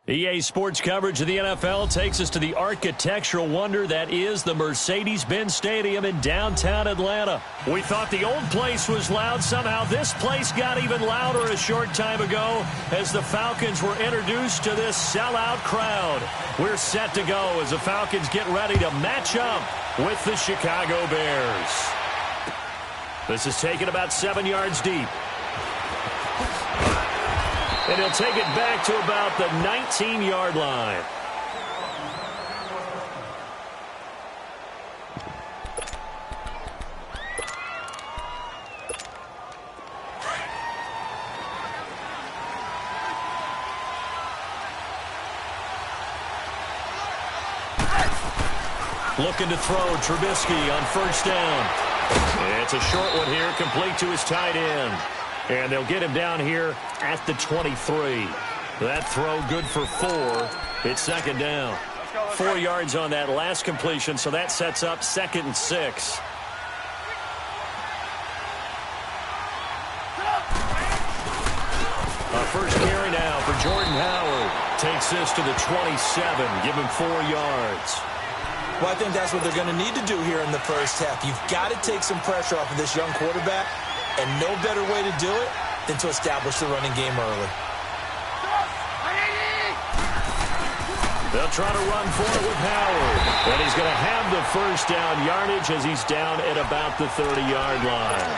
EA Sports coverage of the NFL takes us to the architectural wonder that is the Mercedes-Benz Stadium in downtown Atlanta. We thought the old place was loud. Somehow this place got even louder a short time ago as the Falcons were introduced to this sellout crowd. We're set to go as the Falcons get ready to match up with the Chicago Bears. This is taken about 7 yards deep. And he'll take it back to about the 19-yard line. Looking to throw, Trubisky on first down. It's a short one here, complete to his tight end. And they'll get him down here at the 23. That throw good for 4. It's second down. 4 yards on that last completion, so that sets up 2nd and 6. First carry now for Jordan Howard. Takes this to the 27. Give him 4 yards. Well, I think that's what they're going to need to do here in the first half. You've got to take some pressure off of this young quarterback. And no better way to do it than to establish the running game early. They'll try to run for it with Howard. And he's going to have the first down yardage as he's down at about the 30-yard line.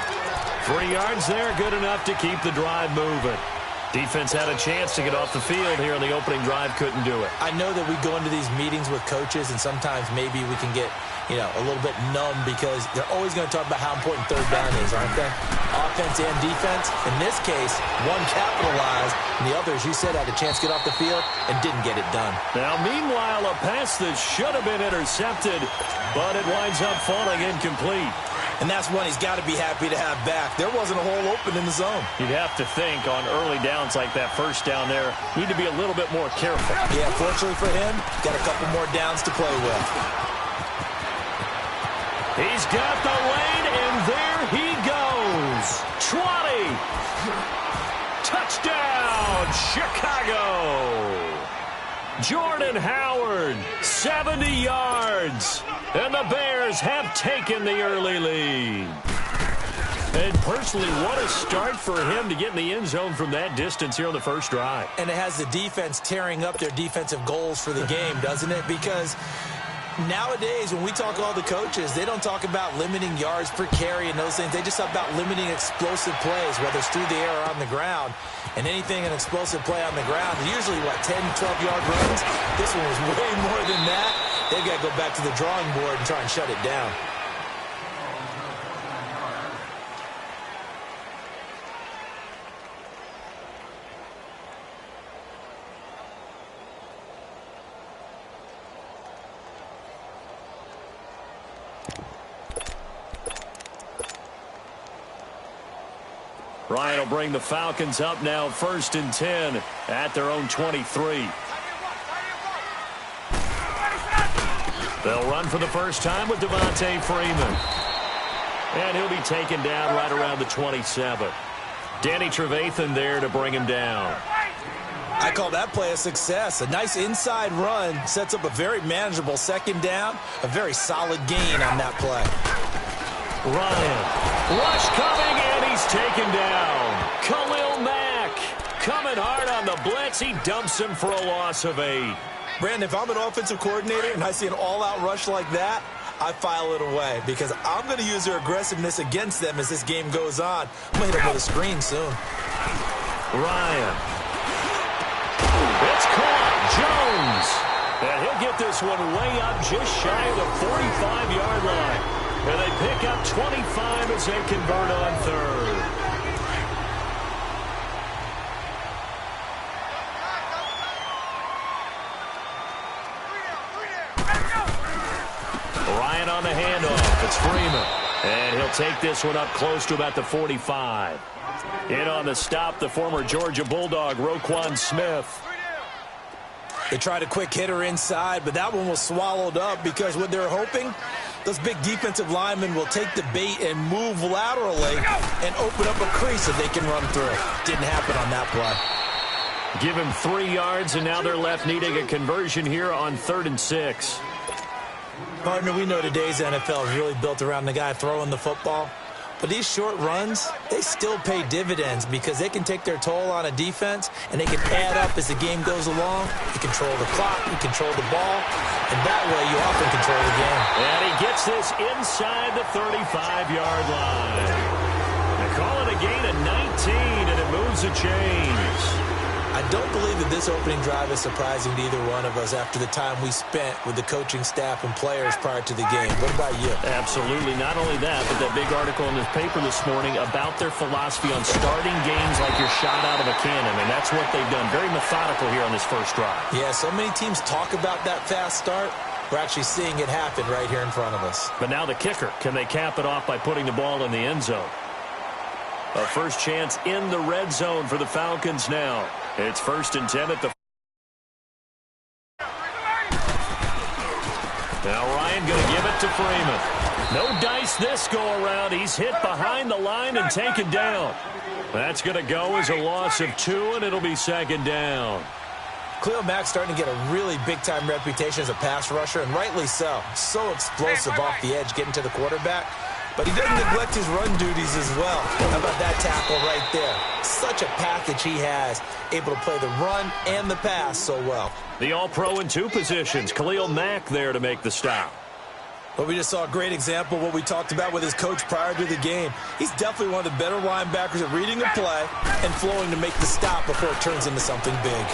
3 yards there, good enough to keep the drive moving. Defense had a chance to get off the field here in the opening drive, couldn't do it. I know that we go into these meetings with coaches, and sometimes maybe we can get, a little bit numb because they're always going to talk about how important third down is, aren't they? Offense and defense. In this case, one capitalized, and the other, as you said, had a chance to get off the field and didn't get it done. Now, meanwhile, a pass that should have been intercepted, but it winds up falling incomplete. And that's one he's got to be happy to have back. There wasn't a hole open in the zone. You'd have to think on early downs like that first down there, need to be a little bit more careful. Yeah, fortunately for him, got a couple more downs to play with. He's got the lane, and there he goes. 20. Touchdown, Chicago. Jordan Howard, 70 yards. And the Bears have taken the early lead. And personally, what a start for him to get in the end zone from that distance here on the first drive. And it has the defense tearing up their defensive goals for the game, doesn't it? Because nowadays, when we talk to all the coaches, they don't talk about limiting yards per carry and those things. They just talk about limiting explosive plays, whether it's through the air or on the ground. And anything an explosive play on the ground, usually, 10, 12-yard runs? This one was way more than that. They've got to go back to the drawing board and try and shut it down. Ryan will bring the Falcons up now 1st and 10 at their own 23. They'll run for the first time with Devontae Freeman. And he'll be taken down right around the 27. Danny Trevathan there to bring him down. I call that play a success. A nice inside run sets up a very manageable second down. A very solid gain on that play. Ryan. Rush coming, and he's taken down. Khalil Mack coming hard on the blitz. He dumps him for a loss of 8. Brandon, if I'm an offensive coordinator and I see an all-out rush like that, I file it away because I'm going to use their aggressiveness against them as this game goes on. I'm going to hit them with a screen soon. Ryan. It's caught. Jones. And he'll get this one way up just shy of the 45-yard line. And they pick up 25 as they convert on third. Ryan on the handoff. It's Freeman. And he'll take this one up close to about the 45. In on the stop, the former Georgia Bulldog, Roquan Smith. They tried a quick hitter inside, but that one was swallowed up because what they're hoping, those big defensive linemen will take the bait and move laterally and open up a crease that they can run through. Didn't happen on that play. Give him 3 yards, and now they're left needing a conversion here on 3rd and 6. Partner, we know today's NFL is really built around the guy throwing the football. But these short runs, they still pay dividends because they can take their toll on a defense, and they can add up as the game goes along. You control the clock, you control the ball, and that way you often control the game. And he gets this inside the 35-yard line. They call it a gain of 19, and it moves the chains. I don't believe that this opening drive is surprising to either one of us after the time we spent with the coaching staff and players prior to the game. What about you? Absolutely. Not only that, but that big article in the paper this morning about their philosophy on starting games like you're shot out of a cannon, and that's what they've done. Very methodical here on this first drive. Yeah, so many teams talk about that fast start. We're actually seeing it happen right here in front of us. But now the kicker. Can they cap it off by putting the ball in the end zone? A first chance in the red zone for the Falcons now. It's 1st and 10 at the... Now Ryan going to give it to Freeman. No dice this go-around. He's hit behind the line and taken down. That's going to go as a loss of 2, and it'll be 2nd down. Khalil Mack's starting to get a really big-time reputation as a pass rusher, and rightly so. So explosive off the edge, getting to the quarterback. But he doesn't neglect his run duties as well. How about that tackle right there? Such a package he has, able to play the run and the pass so well. The All-Pro in 2 positions. Khalil Mack there to make the stop. Well, we just saw a great example of what we talked about with his coach prior to the game. He's definitely one of the better linebackers at reading a play and flowing to make the stop before it turns into something big.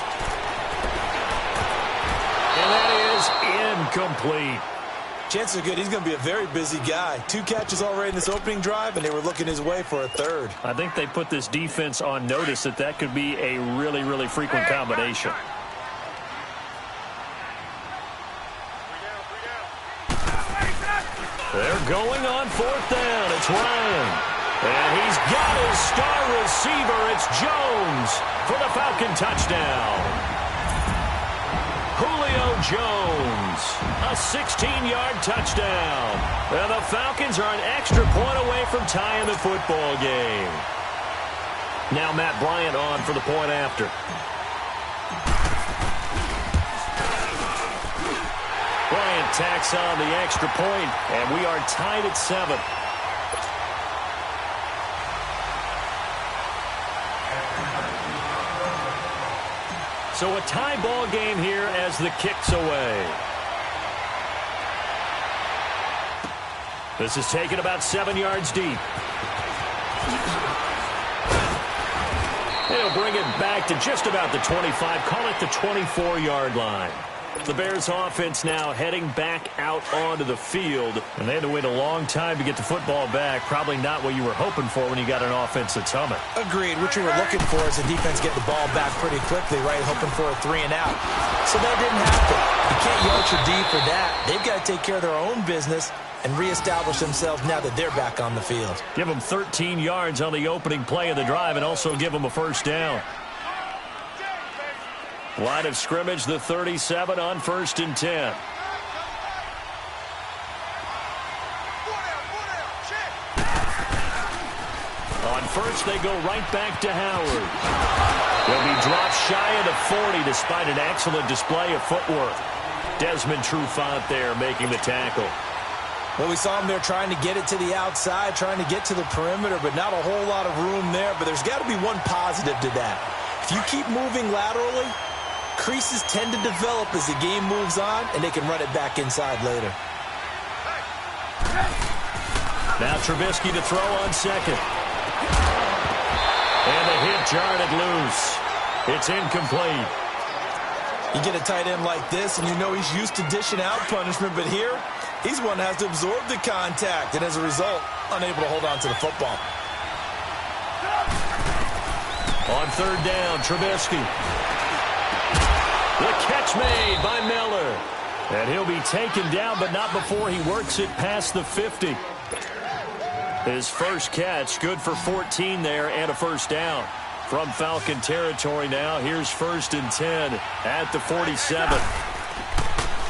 And that is incomplete. Chances are good he's going to be a very busy guy. 2 catches already in this opening drive, and they were looking his way for a 3rd. I think they put this defense on notice that could be a really, really frequent combination. They're going on 4th down. It's Ryan. And he's got his star receiver. It's Jones for the Falcon touchdown. Julio Jones, a 16-yard touchdown. And the Falcons are an extra point away from tying the football game. Now Matt Bryant on for the point after. Bryant tacks on the extra point, and we are tied at 7. So a tie ball game here as the kick's away. This is taken about 7 yards deep. They'll bring it back to just about the 25, call it the 24-yard line. The Bears offense now heading back out onto the field. And they had to wait a long time to get the football back. Probably not what you were hoping for when you got an offense that's humming. Agreed. What you were looking for is the defense get the ball back pretty quickly, right? Hoping for a 3 and out. So that didn't happen. You can't yell at your D for that. They've got to take care of their own business and reestablish themselves now that they're back on the field. Give them 13 yards on the opening play of the drive and also give them a first down. Line of scrimmage, the 37 on 1st and 10. On first, they go right back to Howard. He'll be dropped shy of the 40 despite an excellent display of footwork. Desmond Trufant there making the tackle. Well, we saw him there trying to get it to the outside, trying to get to the perimeter, but not a whole lot of room there. But there's got to be one positive to that. If you keep moving laterally, creases tend to develop as the game moves on, and they can run it back inside later. Now Trubisky to throw on 2nd. And the hit jarred it loose. It's incomplete. You get a tight end like this, and you know he's used to dishing out punishment, but here, he's one that has to absorb the contact, and as a result, unable to hold on to the football. On 3rd down, Trubisky. The catch made by Miller. And he'll be taken down, but not before he works it past the 50. His first catch, good for 14 there and a first down. From Falcon territory now, here's 1st and 10 at the 47.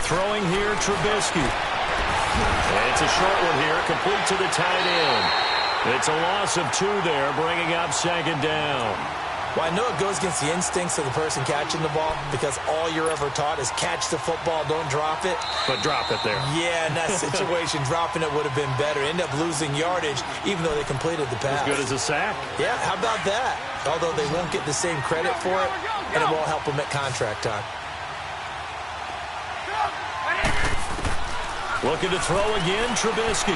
Throwing here, Trubisky. And it's a short one here, complete to the tight end. It's a loss of 2 there, bringing up 2nd down. Well, I know it goes against the instincts of the person catching the ball because all you're ever taught is catch the football, don't drop it. But drop it there. Yeah, in that situation, dropping it would have been better. End up losing yardage, even though they completed the pass. As good as a sack. Yeah, how about that? Although they won't get the same credit for it, and it won't help them at contract time. Looking to throw again, Trubisky.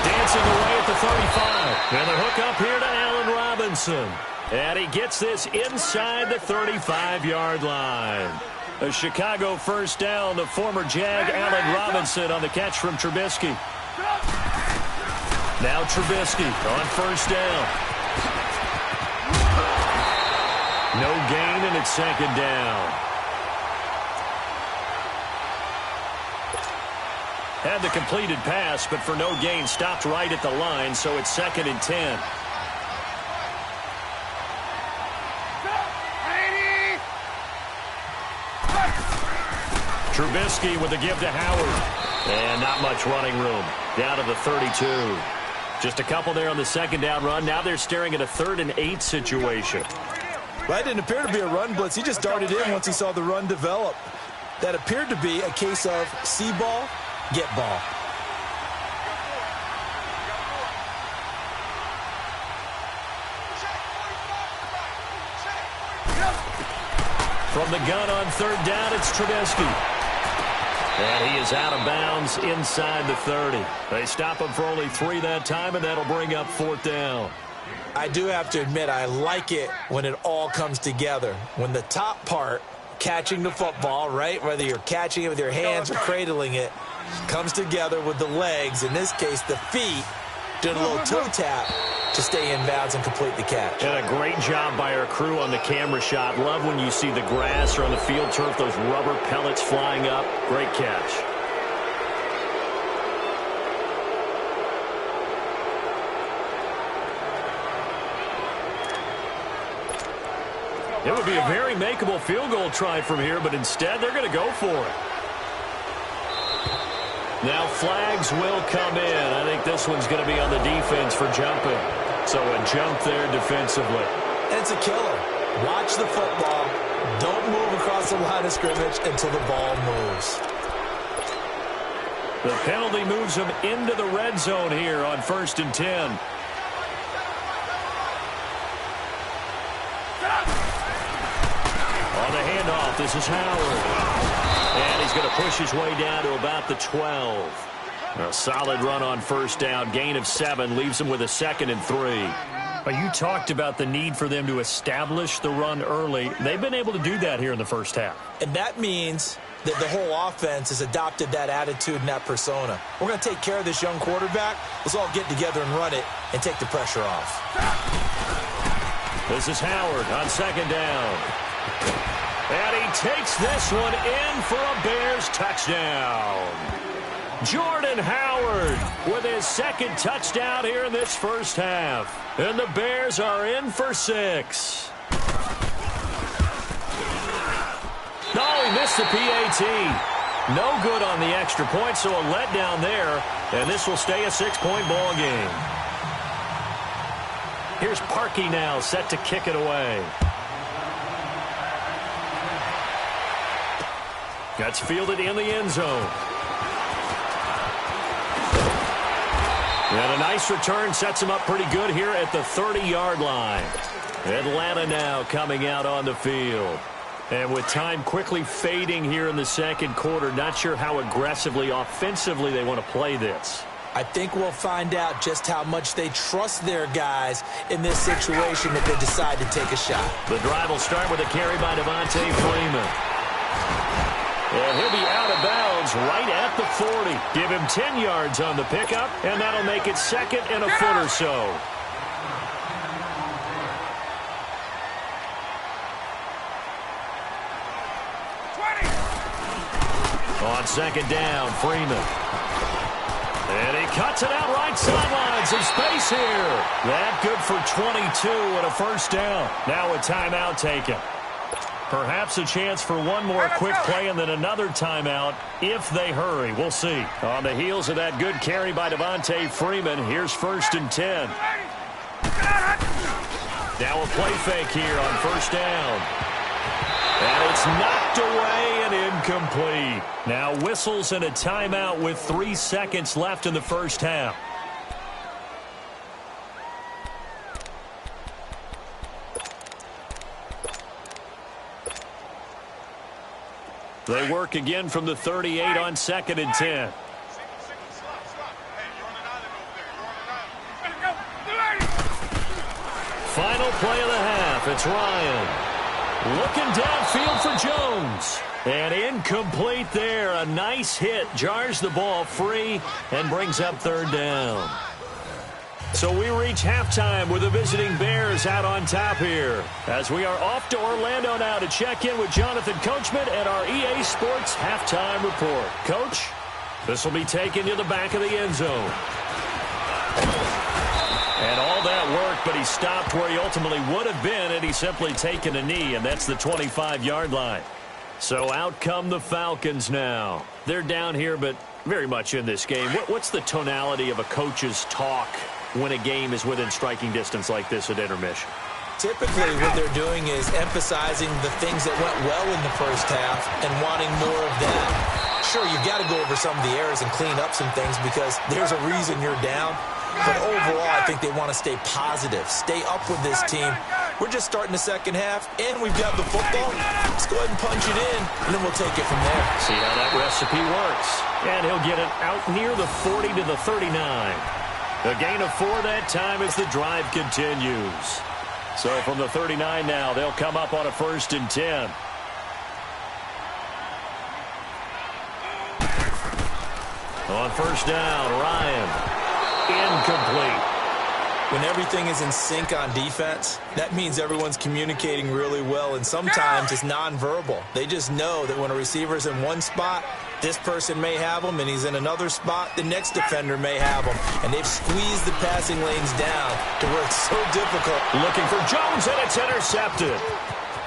Dancing away at the 35. And the hook up here to Allen Robinson. And he gets this inside the 35-yard line. A Chicago first down to former Jag Allen Robinson on the catch from Trubisky. Now Trubisky on first down. No gain, and it's second down. Had the completed pass, but for no gain, stopped right at the line, so it's 2nd and 10. Trubisky with the give to Howard. And not much running room. Down to the 32. Just a couple there on the second down run. Now they're staring at a 3rd and 8 situation. Well, it didn't appear to be a run blitz. He just darted in once he saw the run develop. That appeared to be a case of see ball, get ball. From the gun on 3rd down, it's Trubisky. And he is out of bounds inside the 30. They stop him for only 3 that time, and that'll bring up 4th down. I do have to admit, I like it when it all comes together. When the top part, catching the football, right, whether you're catching it with your hands or cradling it, comes together with the legs, in this case the feet, doing a little toe tap to stay in bounds and complete the catch. And a great job by our crew on the camera shot. Love when you see the grass or on the field turf, those rubber pellets flying up. Great catch. It would be a very makeable field goal try from here, but instead they're going to go for it. Now flags will come in. I think this one's going to be on the defense for jumping. So a jump there defensively. And it's a killer. Watch the football. Don't move across the line of scrimmage until the ball moves. The penalty moves them into the red zone here on 1st and 10. On the handoff, this is Howard. And he's going to push his way down to about the 12. A solid run on 1st down. Gain of 7 leaves him with a 2nd and 3. You talked about the need for them to establish the run early. They've been able to do that here in the first half. And that means that the whole offense has adopted that attitude and that persona. We're going to take care of this young quarterback. Let's all get together and run it and take the pressure off. This is Howard on 2nd down. And he takes this one in for a Bears touchdown. Jordan Howard with his 2nd touchdown here in this first half. And the Bears are in for 6. No, he missed the PAT. No good on the extra point, so a letdown there. And this will stay a 6-point ball game. Here's Parkey now, set to kick it away. That's fielded in the end zone. And a nice return sets him up pretty good here at the 30-yard line. Atlanta now coming out on the field. And with time quickly fading here in the second quarter, not sure how aggressively, offensively they want to play this. I think we'll find out just how much they trust their guys in this situation if they decide to take a shot. The drive will start with a carry by Devontae Freeman. And he'll be out of bounds right at the 40. Give him 10 yards on the pickup, and that'll make it 2nd and a foot or so. On 2nd down, Freeman. And he cuts it out right sideline. Some space here. That good for 22 and a first down. Now a timeout taken. Perhaps a chance for one more quick play and then another timeout if they hurry. We'll see. On the heels of that good carry by Devontae Freeman, here's 1st and 10. Now a play fake here on first down. And it's knocked away and incomplete. Now whistles and a timeout with 3 seconds left in the first half. They work again from the 38 on 2nd and 10. Final play of the half. It's Ryan. Looking downfield for Jones. And incomplete there. A nice hit. Jars the ball free and brings up 3rd down. So we reach halftime with the visiting Bears out on top here. As we are off to Orlando now to check in with Jonathan Coachman and our EA Sports halftime report. Coach, this will be taken to the back of the end zone. And all that work, but he stopped where he ultimately would have been had he simply taken a knee, and that's the 25-yard line. So out come the Falcons now. They're down here, but very much in this game. What's the tonality of a coach's talk when a game is within striking distance like this at intermission? Typically, what they're doing is emphasizing the things that went well in the first half and wanting more of that. Sure, you've got to go over some of the errors and clean up some things because there's a reason you're down. But overall, I think they want to stay positive, stay up with this team. We're just starting the second half, and we've got the football. Let's go ahead and punch it in, and then we'll take it from there. See how that recipe works. And he'll get it out near the 40 to the 39. A gain of 4 that time as the drive continues. So from the 39 now, they'll come up on a 1st and 10. On first down, Ryan. Incomplete. When everything is in sync on defense, that means everyone's communicating really well, and sometimes it's nonverbal. They just know that when a receiver's in one spot, this person may have him, and he's in another spot, the next defender may have him. And they've squeezed the passing lanes down to where it's so difficult. Looking for Jones, and it's intercepted.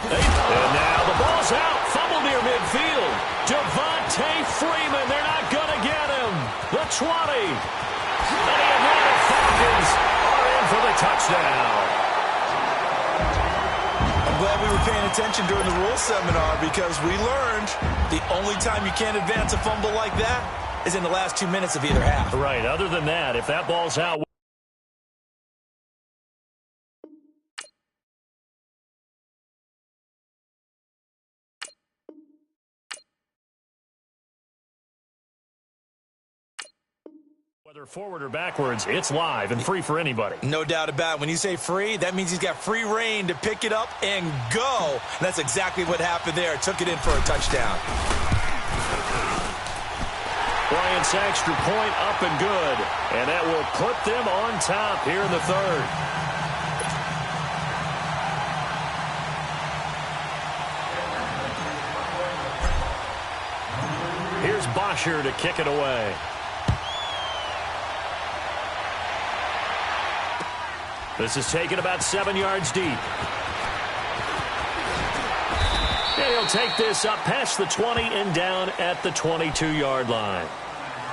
And now the ball's out. Fumble near midfield. Devontae Freeman, they're not going to get him. The 20. And the Atlanta Falcons are in for the touchdown. I'm glad we were paying attention during the rules seminar because we learned the only time you can't advance a fumble like that is in the last 2 minutes of either half. Right. Other than that, if that ball's out. Whether forward or backwards, it's live and free for anybody. No doubt about it. When you say free, that means he's got free reign to pick it up and go. And that's exactly what happened there. Took it in for a touchdown. Bryant's extra point up and good. And that will put them on top here in the 3rd. Here's Bosher to kick it away. This is taken about 7 yards deep. And he'll take this up past the 20 and down at the 22-yard line.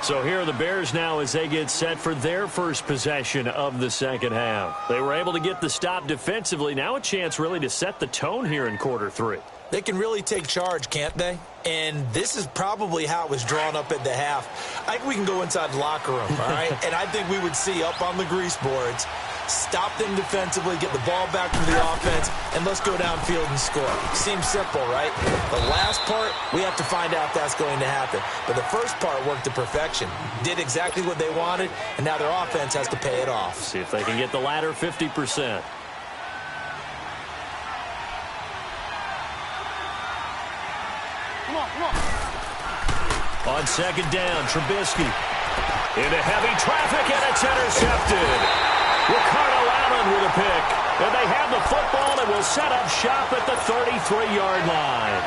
So here are the Bears now as they get set for their first possession of the second half. They were able to get the stop defensively. Now a chance really to set the tone here in quarter 3. They can really take charge, can't they? And this is probably how it was drawn up at the half. I think we can go inside the locker room, all right? And I think we would see up on the grease boards, stop them defensively, get the ball back to the offense, and let's go downfield and score. Seems simple, right? The last part, we have to find out if that's going to happen. But the first part worked to perfection. Did exactly what they wanted, and now their offense has to pay it off. See if they can get the latter 50%. On second down, Trubisky into heavy traffic, and it's intercepted. Ricardo Allen with a pick. And they have the football and will set up shop at the 33-yard line.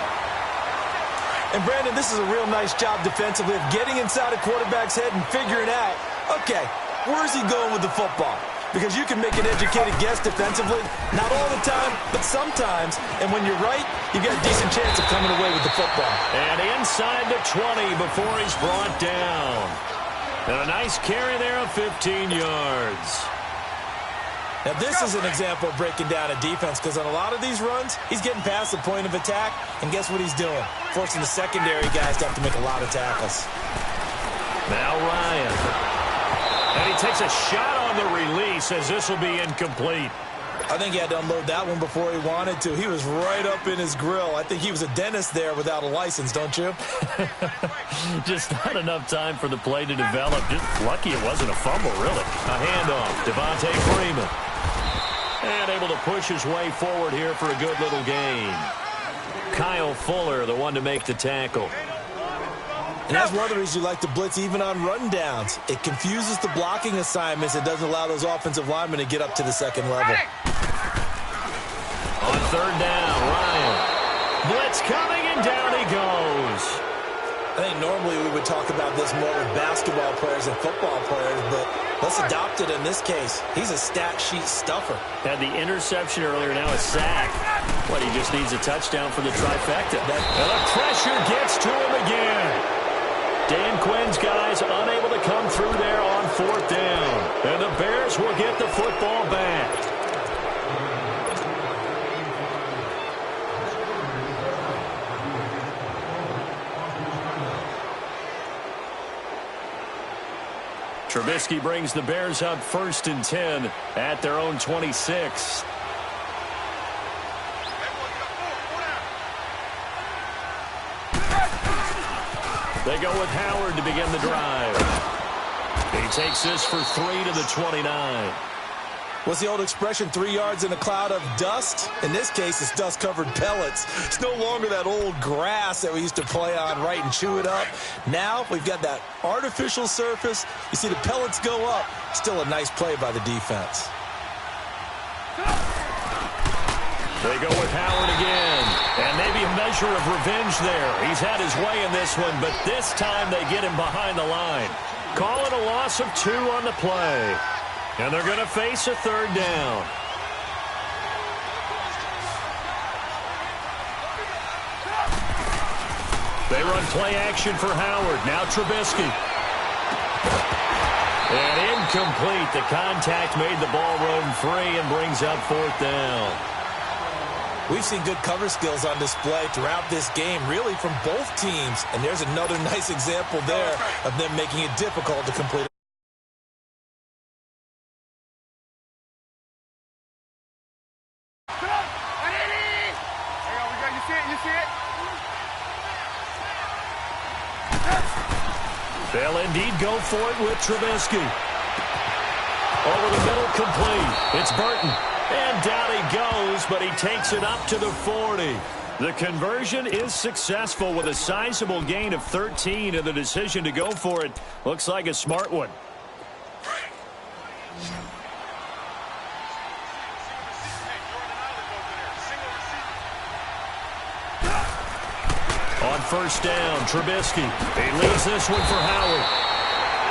And, Brandon, this is a real nice job defensively of getting inside a quarterback's head and figuring out, okay, where's he going with the football? Because you can make an educated guess defensively, not all the time, but sometimes. And when you're right, you've got a decent chance of coming away with the football. And inside the 20 before he's brought down. And a nice carry there of 15 yards. Now, this is an example of breaking down a defense because on a lot of these runs, he's getting past the point of attack, and guess what he's doing? Forcing the secondary guys to have to make a lot of tackles. Now Ryan. And he takes a shot on the release as this will be incomplete. I think he had to unload that one before he wanted to. He was right up in his grill. I think he was a dentist there without a license, don't you? Just not enough time for the play to develop. Just lucky it wasn't a fumble, really. A handoff. Devontae Freeman. And able to push his way forward here for a good little gain. Kyle Fuller, the one to make the tackle. And that's one of the reasons you like to blitz even on rundowns. It confuses the blocking assignments. It doesn't allow those offensive linemen to get up to the second level. On third down, Ryan. Blitz coming, and down he goes. I think normally we would talk about this more with basketball players and football players, but let's adopt it in this case. He's a stat sheet stuffer. Had the interception earlier, now a sack. But he just needs a touchdown for the trifecta. And the pressure gets to him again. Dan Quinn's guys unable to come through there on fourth down. And the Bears will get the football back. Trubisky brings the Bears up 1st and 10 at their own 26. They go with Howard to begin the drive. He takes this for 3 to the 29. What's the old expression, 3 yards in a cloud of dust? In this case, it's dust-covered pellets. It's no longer that old grass that we used to play on, right, and chew it up. Now we've got that artificial surface. You see the pellets go up. Still a nice play by the defense. They go with Howard again. And maybe a measure of revenge there. He's had his way in this one, but this time they get him behind the line. Call it a loss of 2 on the play. And they're going to face a third down. They run play action for Howard. Now Trubisky. And incomplete. The contact made the ball roam free and brings up 4th down. We've seen good cover skills on display throughout this game, really from both teams. And there's another nice example there of them making it difficult to complete. They'll indeed go for it with Trubisky. Over the middle, complete. It's Burton. And down he goes, but he takes it up to the 40. The conversion is successful with a sizable gain of 13, and the decision to go for it looks like a smart one. On first down, Trubisky. He leaves this one for Howard.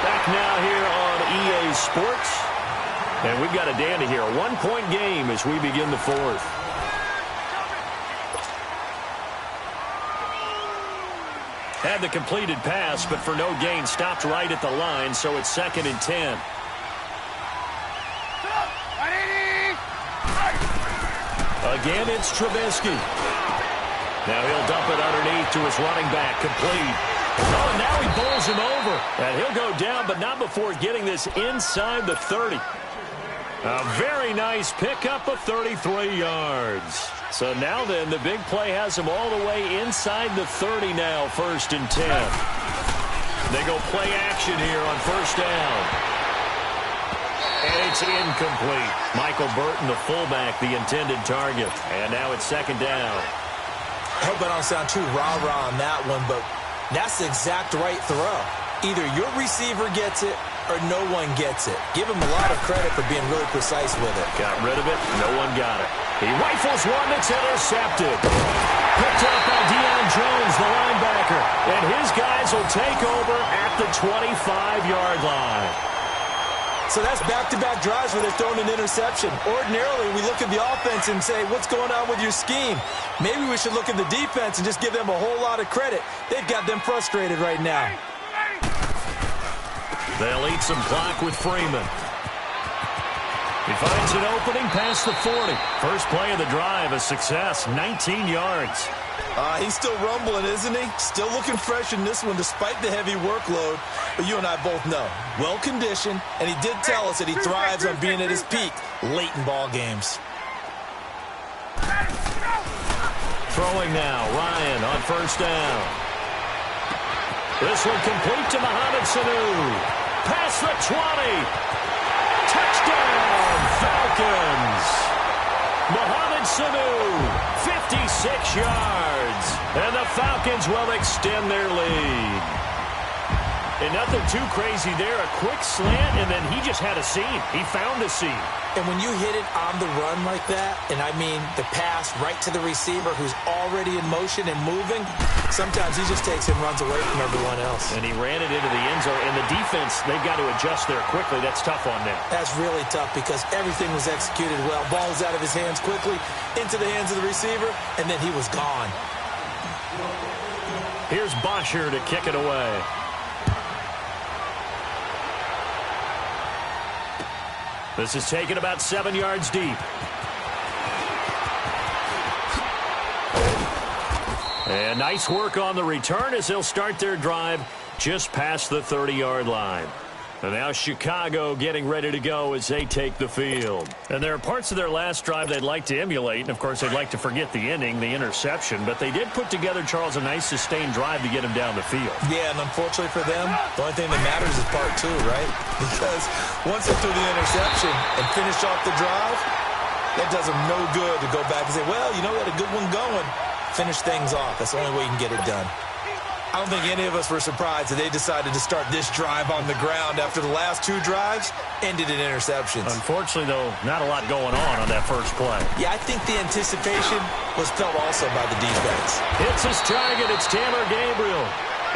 Back now here on EA Sports. And we've got a dandy here. A 1-point game as we begin the 4th. Had the completed pass, but for no gain, stopped right at the line, so it's 2nd and 10. Again, it's Trubisky. Now he'll dump it underneath to his running back, complete. Oh, and now he bowls him over. And he'll go down, but not before getting this inside the 30. A very nice pickup of 33 yards. So now then, the big play has him all the way inside the 30 now, 1st and 10. They go play action here on first down. And it's incomplete. Michael Burton, the fullback, the intended target. And now it's 2nd down. I hope I don't sound too rah-rah on that one, but that's the exact right throw. Either your receiver gets it or no one gets it. Give him a lot of credit for being really precise with it. Got rid of it. No one got it. He rifles one that's intercepted. Picked up by Deion Jones, the linebacker. And his guys will take over at the 25-yard line. So that's back-to-back drives where they're throwing an interception. Ordinarily, we look at the offense and say, what's going on with your scheme? Maybe we should look at the defense and just give them a whole lot of credit. They've got them frustrated right now. They'll eat some clock with Freeman. He finds an opening past the 40. First play of the drive, a success, 19 yards. He's still rumbling, isn't he? Still looking fresh in this one despite the heavy workload. But you and I both know, well-conditioned, and he did tell us that he thrives on being at his peak late in ball games. Throwing now, Ryan on first down. This one complete to Mohamed Sanu. Past the 20. Touchdown, Falcons. Mohamed Sanu, 56 yards. And the Falcons will extend their lead. And nothing too crazy there. A quick slant, and then he just had a seam. He found a seam. And when you hit it on the run like that, and I mean the pass right to the receiver who's already in motion and moving, sometimes he just takes and runs away from everyone else. And he ran it into the end zone. And the defense, they've got to adjust there quickly. That's tough on them. That's really tough because everything was executed well. Ball was out of his hands quickly, into the hands of the receiver, and then he was gone. Here's Bosher to kick it away. This is taken about 7 yards deep. And nice work on the return as they'll start their drive just past the 30-yard line. And now Chicago getting ready to go as they take the field. And there are parts of their last drive they'd like to emulate. And, of course, they'd like to forget the inning, the interception. But they did put together, Charles, a nice sustained drive to get him down the field. Yeah, and unfortunately for them, the only thing that matters is part two, right? Because once they threw the interception and finished off the drive, that does them no good to go back and say, well, you know, we had a good one going. Finish things off. That's the only way you can get it done. I don't think any of us were surprised that they decided to start this drive on the ground after the last two drives ended in interceptions. Unfortunately, though, not a lot going on that first play. Yeah, I think the anticipation was felt also by the defense. Hits his target. It's Tanner Gabriel.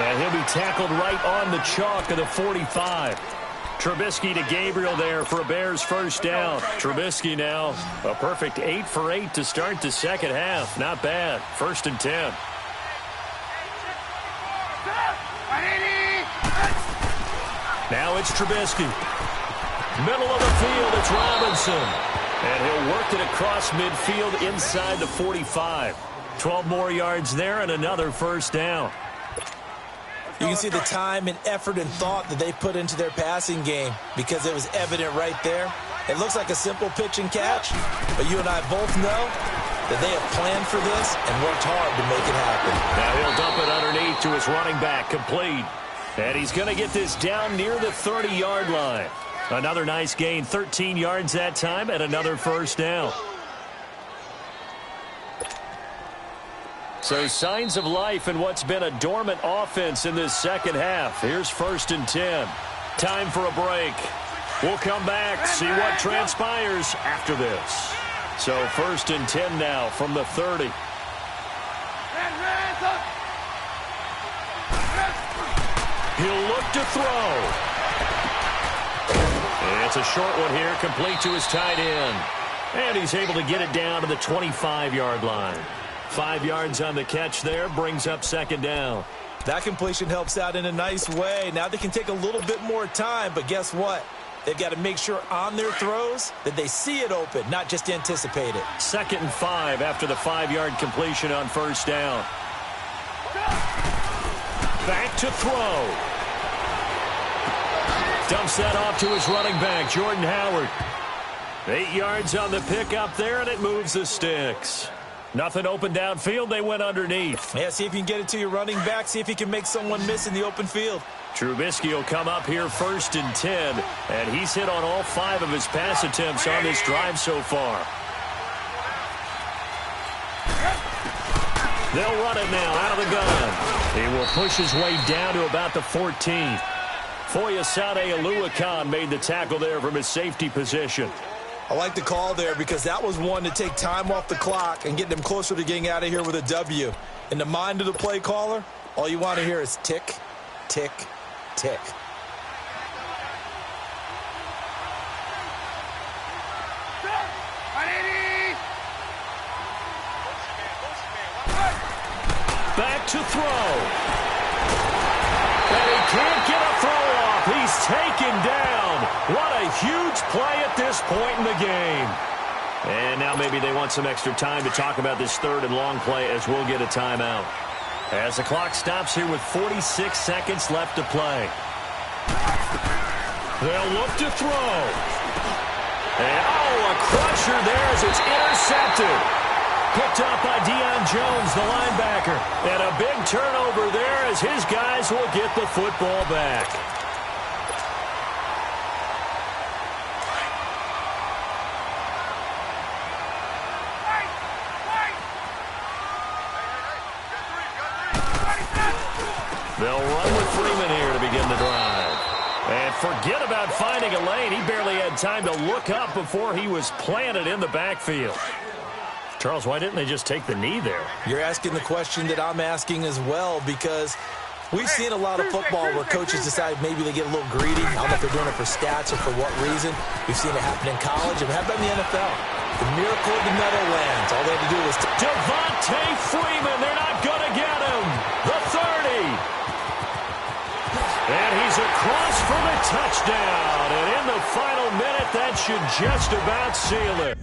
And he'll be tackled right on the chalk of the 45. Trubisky to Gabriel there for a Bears first down. Trubisky now a perfect 8 for 8 to start the second half. Not bad. 1st and 10. Now it's Trubisky. Middle of the field, it's Robinson. And he'll work it across midfield inside the 45. 12 more yards there and another first down. You can see the time and effort and thought that they put into their passing game because it was evident right there. It looks like a simple pitch and catch, but you and I both know that they have planned for this and worked hard to make it happen. Now he'll dump it underneath to his running back, complete. And he's going to get this down near the 30-yard line. Another nice gain, 13 yards that time, and another first down. So signs of life in what's been a dormant offense in this second half. Here's 1st and 10. Time for a break. We'll come back, see what transpires after this. So 1st and 10 now from the 30. He'll look to throw. And it's a short one here, complete to his tight end. And he's able to get it down to the 25-yard line. 5 yards on the catch there, brings up 2nd down. That completion helps out in a nice way. Now they can take a little bit more time, but guess what? They've got to make sure on their throws that they see it open, not just anticipate it. 2nd and 5 after the 5-yard completion on first down. Back to throw. Dumps that off to his running back, Jordan Howard. 8 yards on the pickup there, and it moves the sticks. Nothing open downfield. They went underneath. Yeah, see if you can get it to your running back. See if he can make someone miss in the open field. Trubisky will come up here 1st and 10, and he's hit on all 5 of his pass attempts on this drive so far. They'll run it now out of the gun. He will push his way down to about the 14. Foyesade Oluwakan made the tackle there from his safety position. I like the call there because that was one to take time off the clock and get them closer to getting out of here with a W. In the mind of the play caller, all you want to hear is tick, tick, tick. Back to throw. And he can't get a throw off. He's taken down. What a huge play at this point in the game. And now maybe they want some extra time to talk about this third and long play as we'll get a timeout. As the clock stops here with 46 seconds left to play. They'll look to throw. And, a crusher there as it's intercepted. Picked up by Deion Jones, the linebacker. And a big turnover there as his guys will get the football back. They'll run with Freeman here to begin the drive. And forget about finding a lane. He barely had time to look up before he was planted in the backfield. Charles, why didn't they just take the knee there? You're asking the question that I'm asking as well, because we've seen a lot of football where coaches decide maybe they get a little greedy. I don't know if they're doing it for stats or for what reason. We've seen it happen in college, and it happened in the NFL. The miracle of the Meadowlands. All they had to do was... Devontae Freeman, they're not going to get him. The 30. And he's across for the touchdown. And in the final minute, that should just about seal it.